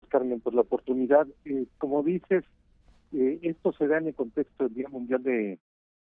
Carmen, por la oportunidad. Como dices, esto se da en el contexto del Día Mundial de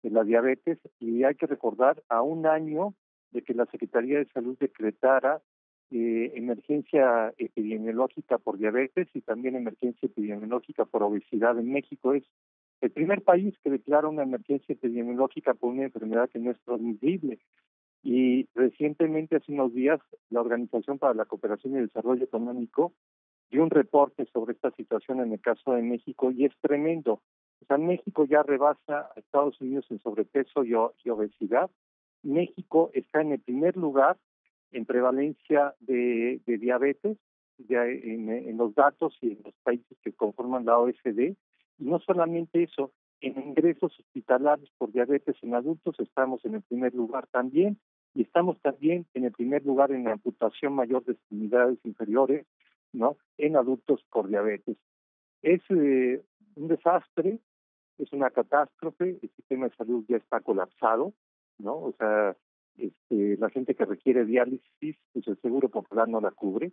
la Diabetes y hay que recordar a un año de que la Secretaría de Salud decretara emergencia epidemiológica por diabetes y también emergencia epidemiológica por obesidad en México. Es el primer país que declara una emergencia epidemiológica por una enfermedad que no es transmisible. Y recientemente, hace unos días, la Organización para la Cooperación y el Desarrollo Económico dio un reporte sobre esta situación en el caso de México y es tremendo. O sea, México ya rebasa a Estados Unidos en sobrepeso y obesidad. México está en el primer lugar en prevalencia de diabetes en los datos y en los países que conforman la OECD. Y no solamente eso, en ingresos hospitalarios por diabetes en adultos estamos en el primer lugar también, y estamos también en el primer lugar en la amputación mayor de extremidades inferiores, ¿no?, en adultos por diabetes. Es un desastre, es una catástrofe, el sistema de salud ya está colapsado, ¿no? O sea, la gente que requiere diálisis, pues el Seguro Popular no la cubre,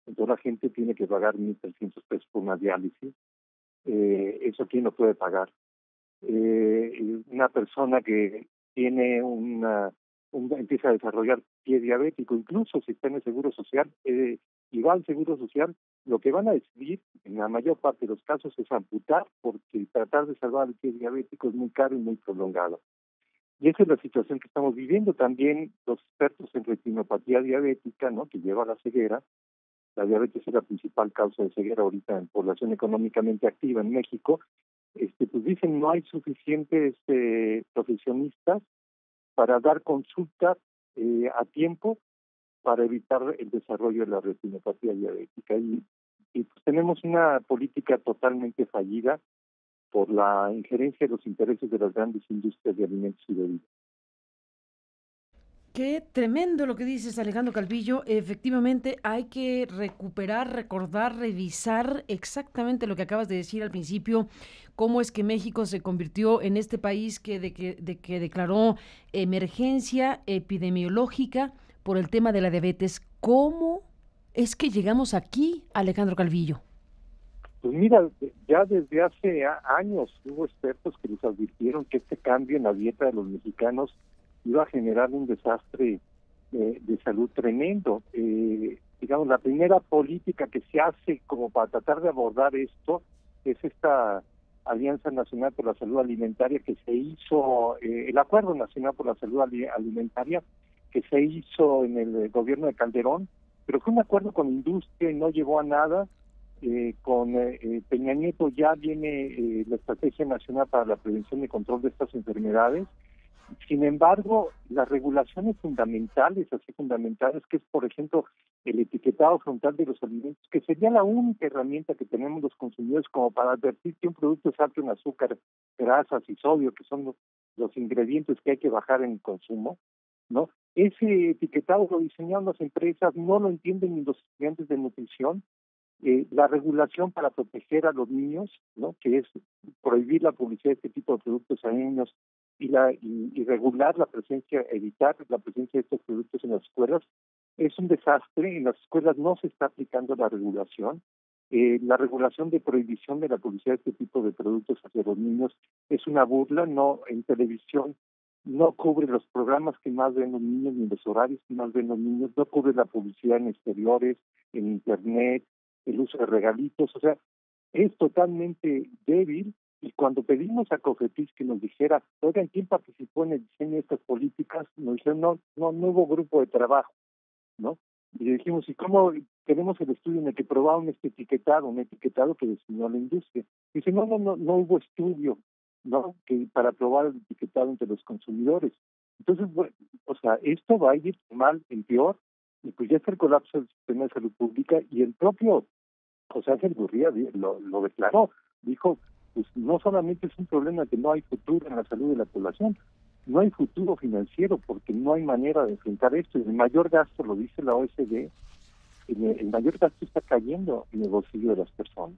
entonces la gente tiene que pagar 1,300 pesos por una diálisis. Eso quién lo puede pagar. Una persona que tiene empieza a desarrollar pie diabético, incluso si está en el Seguro Social, y va al Seguro Social, lo que van a decidir en la mayor parte de los casos es amputar, porque tratar de salvar el pie diabético es muy caro y muy prolongado. Y esa es la situación que estamos viviendo. También los expertos en retinopatía diabética, ¿no?, que lleva a la ceguera. La diabetes es la principal causa de ceguera ahorita en población económicamente activa en México. Pues dicen no hay suficientes profesionistas para dar consulta a tiempo para evitar el desarrollo de la retinopatía diabética. Y pues tenemos una política totalmente fallida por la injerencia de los intereses de las grandes industrias de alimentos y bebidas. Qué tremendo lo que dices, Alejandro Calvillo. Efectivamente, hay que recuperar, recordar, revisar exactamente lo que acabas de decir al principio, cómo es que México se convirtió en este país que declaró emergencia epidemiológica por el tema de la diabetes. ¿Cómo es que llegamos aquí, Alejandro Calvillo? Pues mira, ya desde hace años hubo expertos que les advirtieron que este cambio en la dieta de los mexicanos iba a generar un desastre de salud tremendo. Digamos, la primera política que se hace como para tratar de abordar esto es esta Alianza Nacional por la Salud Alimentaria que se hizo, el Acuerdo Nacional por la Salud Alimentaria que se hizo en el gobierno de Calderón, pero fue un acuerdo con industria y no llevó a nada. Con Peña Nieto ya viene la Estrategia Nacional para la Prevención y Control de estas enfermedades. Sin embargo, las regulaciones fundamentales, así fundamentales, que es, por ejemplo, el etiquetado frontal de los alimentos, que sería la única herramienta que tenemos los consumidores como para advertir que un producto es alto en azúcar, grasas y sodio, que son los ingredientes que hay que bajar en el consumo, ¿no? Ese etiquetado lo diseñaron las empresas, no lo entienden ni los estudiantes de nutrición. La regulación para proteger a los niños, ¿no?, que es prohibir la publicidad de este tipo de productos a niños y regular la presencia, evitar la presencia de estos productos en las escuelas, es un desastre. En las escuelas no se está aplicando la regulación. La regulación de prohibición de la publicidad de este tipo de productos hacia los niños es una burla. No, en televisión no cubre los programas que más ven los niños ni los horarios que más ven los niños, no cubre la publicidad en exteriores, en internet, el uso de regalitos. O sea, es totalmente débil. Y cuando pedimos a COFEPRIS que nos dijera, oigan, ¿quién participó en el diseño de estas políticas?, nos dijeron, no hubo grupo de trabajo, ¿no? Y le dijimos, ¿y cómo tenemos el estudio en el que probaron este etiquetado, un etiquetado que diseñó la industria? Dice, no hubo estudio, ¿no?, que para probar el etiquetado entre los consumidores. Entonces, bueno, o sea, esto va a ir mal en peor, y pues ya está el colapso del sistema de salud pública, y el propio José Ángel Gurría lo declaró, dijo, pues no solamente es un problema que no hay futuro en la salud de la población, no hay futuro financiero porque no hay manera de enfrentar esto. Y el mayor gasto, lo dice la OECD, el mayor gasto está cayendo en el bolsillo de las personas.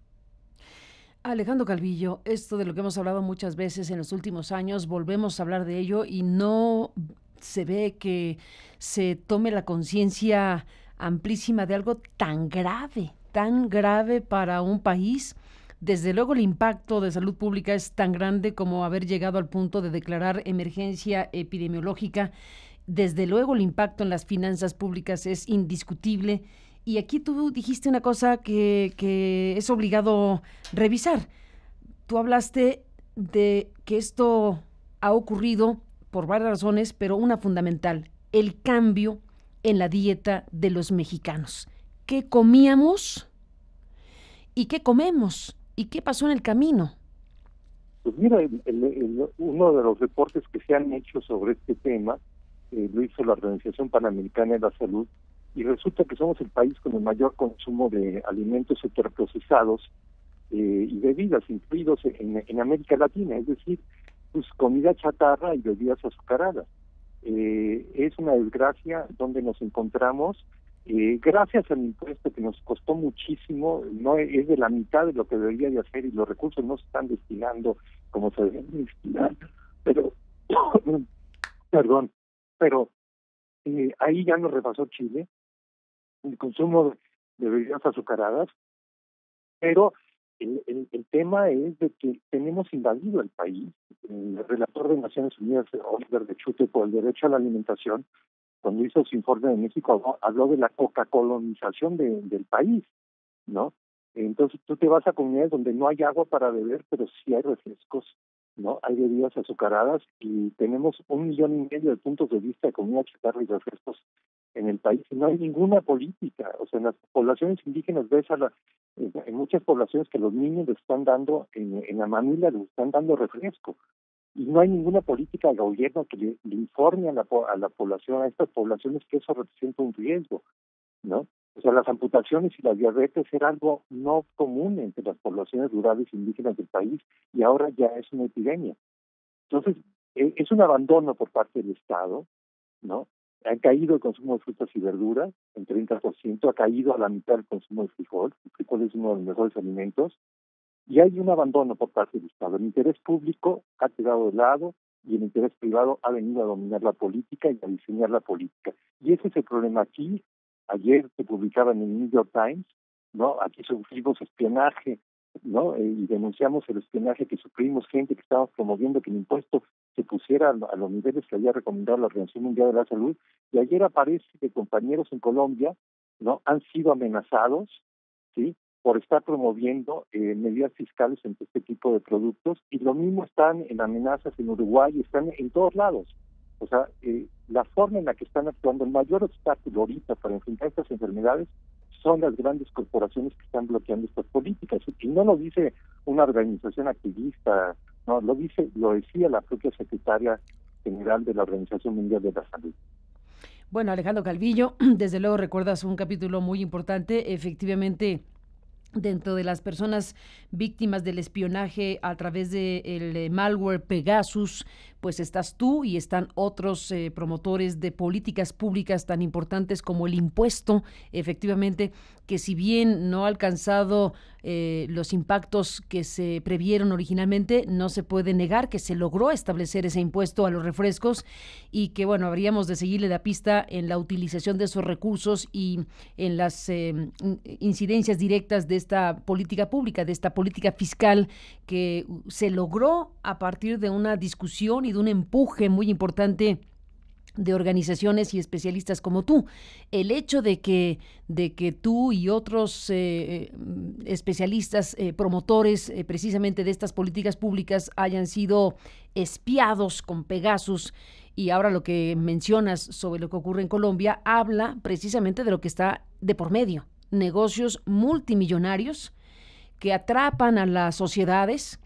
Alejandro Calvillo, esto de lo que hemos hablado muchas veces en los últimos años, volvemos a hablar de ello y no se ve que se tome la conciencia amplísima de algo tan grave tan grave para un país? Desde luego el impacto de salud pública es tan grande como haber llegado al punto de declarar emergencia epidemiológica. Desde luego el impacto en las finanzas públicas es indiscutible. Y aquí tú dijiste una cosa que es obligado revisar. Tú hablaste de que esto ha ocurrido por varias razones, pero una fundamental, el cambio en la dieta de los mexicanos. ¿Qué comíamos y qué comemos? ¿Y qué pasó en el camino? Pues mira, uno de los reportes que se han hecho sobre este tema lo hizo la Organización Panamericana de la Salud, y resulta que somos el país con el mayor consumo de alimentos ultraprocesados y bebidas, incluidos en América Latina, es decir, pues comida chatarra y bebidas azucaradas. Es una desgracia donde nos encontramos, gracias al impuesto que nos costó muchísimo, no es de la mitad de lo que debería de hacer, y los recursos no se están destinando como se deben destinar, pero, perdón, pero ahí ya nos rebasó Chile, el consumo de bebidas azucaradas, pero el tema es de que tenemos invadido el país. El relator de Naciones Unidas, Oliver de Schutter, por el derecho a la alimentación, cuando hizo su informe de México, habló de la coca-colonización del país, ¿no? Entonces tú te vas a comunidades donde no hay agua para beber, pero sí hay refrescos, ¿no? Hay bebidas azucaradas, y tenemos 1,5 millones de puntos de vista de comida chatarra y refrescos en el país, y no hay ninguna política. O sea, en las poblaciones indígenas ves en muchas poblaciones que los niños les están dando, en la mamila les están dando refresco, y no hay ninguna política del gobierno que le informe a la población, a estas poblaciones, que eso representa un riesgo, ¿no? O sea, las amputaciones y la diabetes era algo no común entre las poblaciones rurales indígenas del país, y ahora ya es una epidemia. Entonces, es un abandono por parte del Estado, ¿no? Ha caído el consumo de frutas y verduras en 30%, ha caído a la mitad el consumo de frijol. El frijol es uno de los mejores alimentos, y hay un abandono por parte del Estado. El interés público ha quedado de lado, y el interés privado ha venido a dominar la política y a diseñar la política. Y ese es el problema aquí. Ayer se publicaba en el New York Times, ¿no? Aquí sufrimos espionaje, ¿no? Y denunciamos el espionaje que sufrimos, gente que estaba promoviendo que el impuesto se pusiera a los niveles que había recomendado la Organización Mundial de la Salud. Y ayer aparece que compañeros en Colombia, ¿no?, han sido amenazados, ¿sí?, por estar promoviendo medidas fiscales entre este tipo de productos, y lo mismo están en amenazas en Uruguay, están en todos lados. O sea, la forma en la que están actuando, el mayor obstáculo ahorita para enfrentar estas enfermedades son las grandes corporaciones que están bloqueando estas políticas. Y no lo dice una organización activista, no, lo decía la propia secretaria general de la Organización Mundial de la Salud. Bueno, Alejandro Calvillo, desde luego recuerdas un capítulo muy importante. Efectivamente, dentro de las personas víctimas del espionaje a través del malware Pegasus, pues estás tú y están otros promotores de políticas públicas tan importantes como el impuesto, efectivamente, que si bien no ha alcanzado los impactos que se previeron originalmente, no se puede negar que se logró establecer ese impuesto a los refrescos, y que, bueno, habríamos de seguirle la pista en la utilización de esos recursos y en las incidencias directas de esta política pública, de esta política fiscal que se logró a partir de una discusión y de un empuje muy importante de organizaciones y especialistas como tú. El hecho de que tú y otros especialistas, promotores precisamente de estas políticas públicas hayan sido espiados con Pegasus, y ahora lo que mencionas sobre lo que ocurre en Colombia, habla precisamente de lo que está de por medio. Negocios multimillonarios que atrapan a las sociedades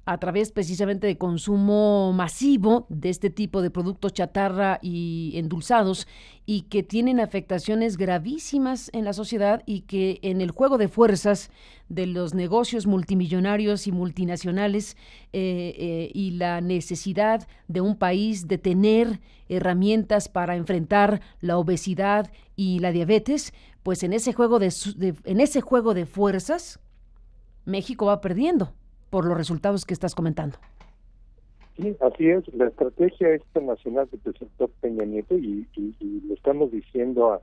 a través precisamente de consumo masivo de este tipo de productos chatarra y endulzados, y que tienen afectaciones gravísimas en la sociedad, y que en el juego de fuerzas de los negocios multimillonarios y multinacionales y la necesidad de un país de tener herramientas para enfrentar la obesidad y la diabetes, pues en ese juego de fuerzas México va perdiendo por los resultados que estás comentando. Sí, así es. La estrategia esta nacional que presentó Peña Nieto, y le estamos diciendo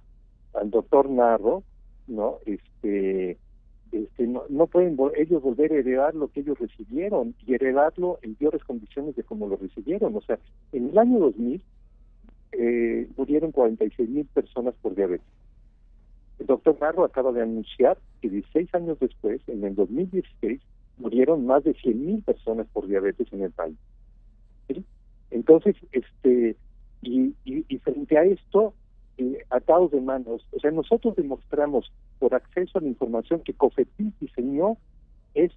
al doctor Narro, ¿no? no pueden ellos volver a heredar lo que ellos recibieron y heredarlo en peores condiciones de como lo recibieron. O sea, en el año 2000 murieron 46,000 personas por diabetes. El doctor Narro acaba de anunciar que 16 años después, en el 2016, murieron más de 100,000 personas por diabetes en el país. ¿Sí? Entonces, y frente a esto, atados de manos, o sea, nosotros demostramos por acceso a la información que COFEPRIS diseñó el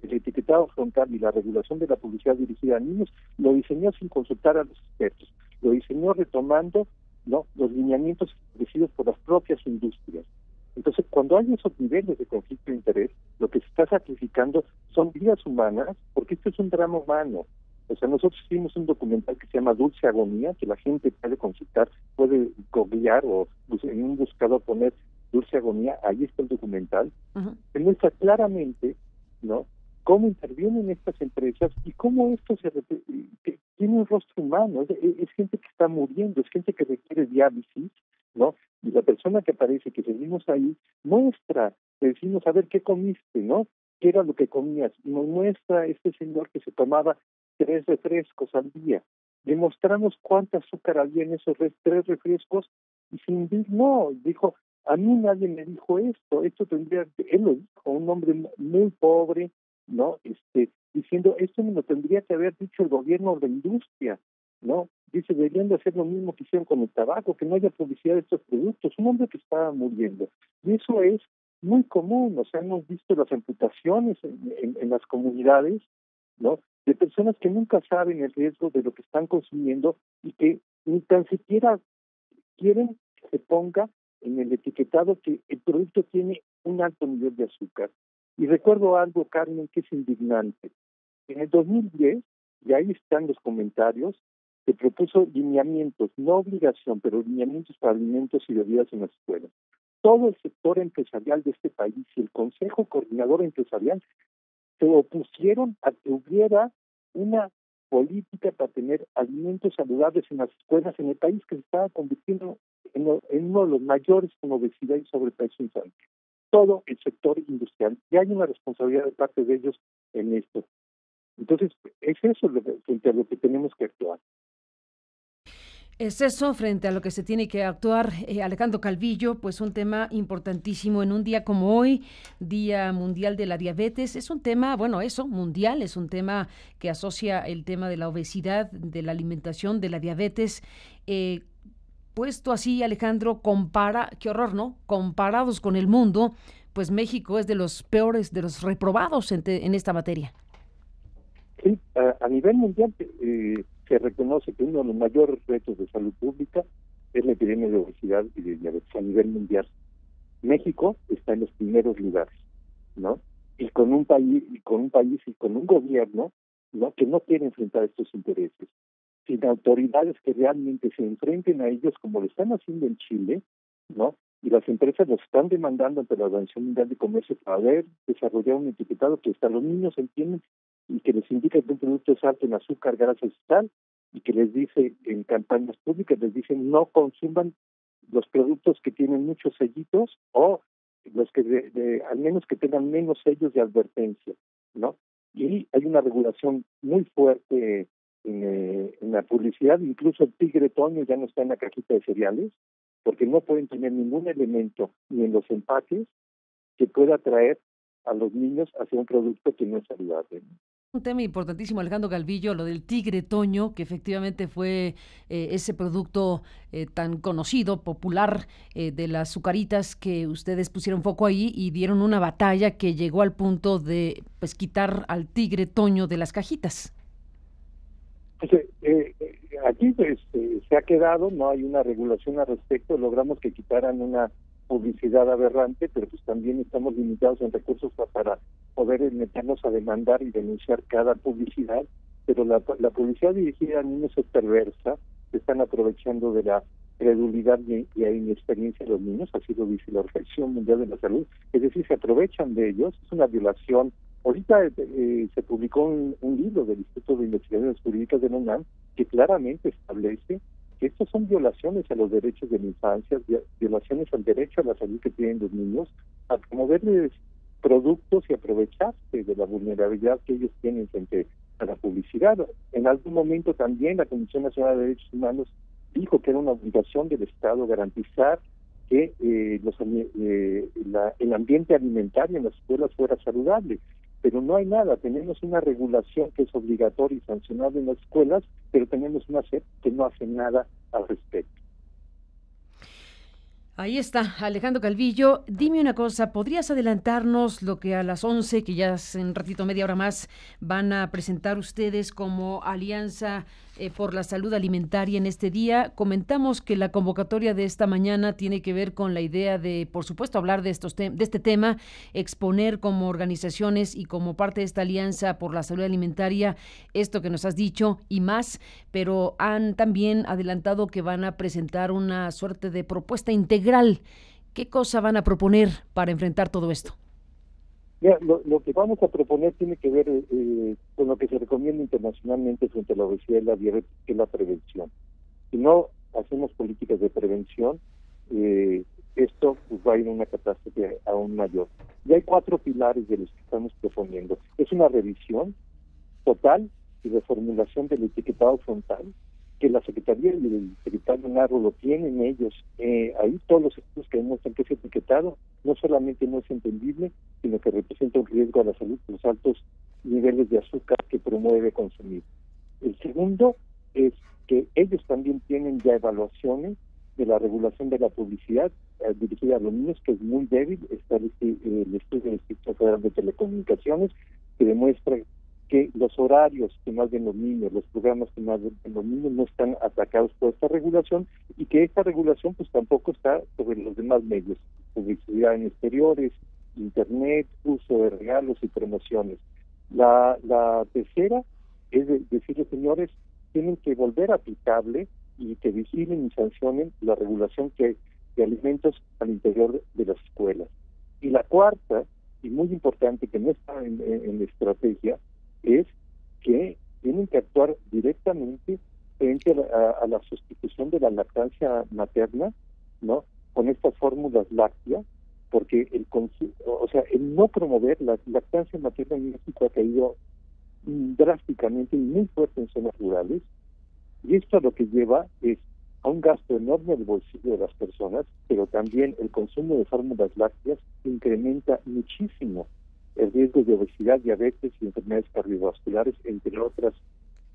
etiquetado frontal y la regulación de la publicidad dirigida a niños, lo diseñó sin consultar a los expertos, lo diseñó retomando los lineamientos establecidos por las propias industrias. Entonces, cuando hay esos niveles de conflicto de interés, lo que se está sacrificando son vidas humanas, porque esto es un drama humano. O sea, nosotros hicimos un documental que se llama Dulce Agonía, que la gente puede consultar, puede googlear o en un buscador poner Dulce Agonía, ahí está el documental, que muestra claramente, ¿no?, cómo intervienen estas empresas y cómo esto que tiene un rostro humano. Es gente que está muriendo, es gente que requiere diálisis, ¿no? Y la persona que aparece, que seguimos ahí, muestra, le decimos, a ver, ¿qué comiste, no? ¿Qué era lo que comías? Y nos muestra este señor que se tomaba 3 refrescos al día. Demostramos cuánta azúcar había en esos 3 refrescos y sin dijo, a mí nadie me dijo esto tendría, él lo dijo, un hombre muy pobre, ¿no? Diciendo, esto me lo tendría que haber dicho el gobierno o la industria, ¿no? Dice, deberían de hacer lo mismo que hicieron con el tabaco, que no haya publicidad de estos productos, un hombre que estaba muriendo. Y eso es muy común, o sea, hemos visto las amputaciones en las comunidades, ¿no?, de personas que nunca saben el riesgo de lo que están consumiendo y que ni tan siquiera quieren que se ponga en el etiquetado que el producto tiene un alto nivel de azúcar. Y recuerdo algo, Carmen, que es indignante. En el 2010, y ahí están los comentarios, se propuso lineamientos, no obligación, pero lineamientos para alimentos y bebidas en las escuelas. Todo el sector empresarial de este país y el Consejo Coordinador Empresarial se opusieron a que hubiera una política para tener alimentos saludables en las escuelas en el país, que se estaba convirtiendo en uno de los mayores con obesidad y sobrepeso infantil. Todo el sector industrial, y hay una responsabilidad de parte de ellos en esto. Entonces, es eso frente a lo que tenemos que actuar. Es eso, frente a lo que se tiene que actuar, Alejandro Calvillo, pues un tema importantísimo en un día como hoy, Día Mundial de la Diabetes. Es un tema, bueno, eso, mundial, es un tema que asocia el tema de la obesidad, de la alimentación, de la diabetes. Puesto así, Alejandro, qué horror, ¿no? Comparados con el mundo, pues México es de los peores, de los reprobados en esta materia. Sí, a nivel mundial se reconoce que uno de los mayores retos de salud pública es la epidemia de obesidad y de diabetes a nivel mundial. México está en los primeros lugares, ¿no? Y con un país y con un gobierno, ¿no?, que no quiere enfrentar estos intereses, sin autoridades que realmente se enfrenten a ellos como lo están haciendo en Chile, ¿no? Y las empresas los están demandando ante la Organización Mundial de Comercio para haber desarrollado un etiquetado que hasta los niños entienden y que les indica que un producto es alto en azúcar, grasas y sal, y que les dice en campañas públicas, les dicen no consuman los productos que tienen muchos sellitos o los que al menos que tengan menos sellos de advertencia, ¿no? Y hay una regulación muy fuerte en la publicidad, incluso el tigre toño ya no está en la cajita de cereales, porque no pueden tener ningún elemento ni en los empaques que pueda atraer a los niños hacia un producto que no es saludable. Un tema importantísimo, Alejandro Calvillo, lo del tigre toño, que efectivamente fue ese producto tan conocido, popular, de las azucaritas, que ustedes pusieron foco ahí y dieron una batalla que llegó al punto de pues quitar al tigre toño de las cajitas. Pues, aquí se ha quedado, no hay una regulación al respecto, logramos que quitaran una publicidad aberrante, pero pues también estamos limitados en recursos para poder meternos a demandar y denunciar cada publicidad, pero la publicidad dirigida a niños es perversa, se están aprovechando de la credulidad y inexperiencia de los niños, así lo dice la Organización Mundial de la Salud, es decir, se aprovechan de ellos, es una violación. Ahorita se publicó un libro del Instituto de Investigaciones Jurídicas de la UNAM que claramente establece que estos son violaciones a los derechos de la infancia, violaciones al derecho a la salud que tienen los niños, a promoverles productos y aprovecharse de la vulnerabilidad que ellos tienen frente a la publicidad. En algún momento también la Comisión Nacional de Derechos Humanos dijo que era una obligación del Estado garantizar que el ambiente alimentario en las escuelas fuera saludable, pero no hay nada. Tenemos una regulación que es obligatoria y sancionable en las escuelas, pero tenemos una SEP que no hace nada al respecto. Ahí está, Alejandro Calvillo. Dime una cosa, ¿podrías adelantarnos lo que a las 11, que ya es en un ratito, media hora más, van a presentar ustedes como Alianza por la Salud Alimentaria en este día? Comentamos que la convocatoria de esta mañana tiene que ver con la idea de, por supuesto, hablar de este tema, exponer como organizaciones y como parte de esta Alianza por la Salud Alimentaria esto que nos has dicho y más, pero han también adelantado que van a presentar una suerte de propuesta integral. ¿Qué cosa van a proponer para enfrentar todo esto? Mira, lo que vamos a proponer tiene que ver con lo que se recomienda internacionalmente frente a la obesidad y la diabetes, que es la prevención. Si no hacemos políticas de prevención, esto pues, va a ir a una catástrofe aún mayor. Y hay 4 pilares de los que estamos proponiendo. Es una revisión total y reformulación del etiquetado frontal, que la Secretaría y el secretario Narro lo tienen ellos. Ahí todos los estudios que demuestran que ese etiquetado no solamente no es entendible, sino que representa un riesgo a la salud por los altos niveles de azúcar que promueve consumir. El segundo es que ellos también tienen ya evaluaciones de la regulación de la publicidad dirigida a los niños, que es muy débil. Está el estudio del Instituto Federal de Telecomunicaciones, que demuestra que los horarios que más ven los niños, los programas que más ven los niños no están atacados por esta regulación, y que esta regulación pues tampoco está sobre los demás medios, publicidad en exteriores, internet, uso de regalos y promociones. La tercera es decirle, señores, tienen que volver aplicable y que vigilen y sancionen la regulación de alimentos al interior de las escuelas. Y la cuarta, y muy importante, que no está en la estrategia, es que tienen que actuar directamente frente a la sustitución de la lactancia materna, ¿no?, con estas fórmulas lácteas, porque el no promover la lactancia materna en México ha caído drásticamente y muy fuerte en zonas rurales, y esto a lo que lleva es a un gasto enorme del bolsillo de las personas, pero también el consumo de fórmulas lácteas incrementa muchísimo el riesgo de obesidad, diabetes y enfermedades cardiovasculares, entre otras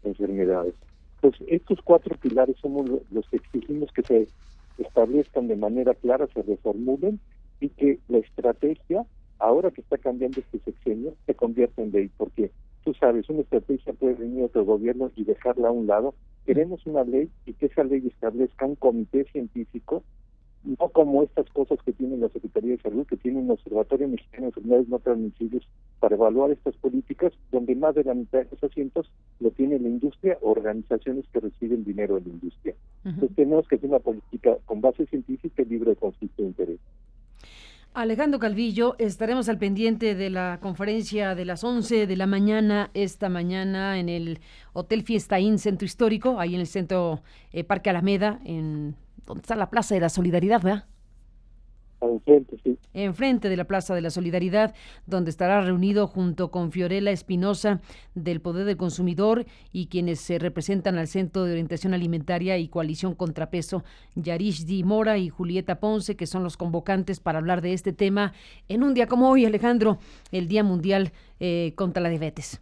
enfermedades. Pues estos 4 pilares somos los que exigimos que se establezcan de manera clara, se reformulen, y que la estrategia, ahora que está cambiando este sexenio, se convierta en ley, porque tú sabes, una estrategia puede venir otro gobierno y dejarla a un lado. Queremos una ley y que esa ley establezca un comité científico, no como estas cosas que tiene la Secretaría de Salud, que tiene un Observatorio Mexicano de Enfermedades No Transmisibles para evaluar estas políticas, donde más de la mitad de esos asientos lo tiene la industria, organizaciones que reciben dinero de la industria. Entonces tenemos que hacer una política con base científica y libre de conflicto de interés. Alejandro Calvillo, estaremos al pendiente de la conferencia de las 11 de la mañana, esta mañana en el Hotel Fiesta Inn Centro Histórico, ahí en el centro Parque Alameda, donde está la Plaza de la Solidaridad, ¿verdad? Enfrente, sí. Enfrente de la Plaza de la Solidaridad, donde estará reunido junto con Fiorella Espinosa del Poder del Consumidor y quienes se representan al Centro de Orientación Alimentaria y Coalición Contrapeso, Yarishdi Mora y Julieta Ponce, que son los convocantes para hablar de este tema en un día como hoy, Alejandro, el Día Mundial contra la Diabetes.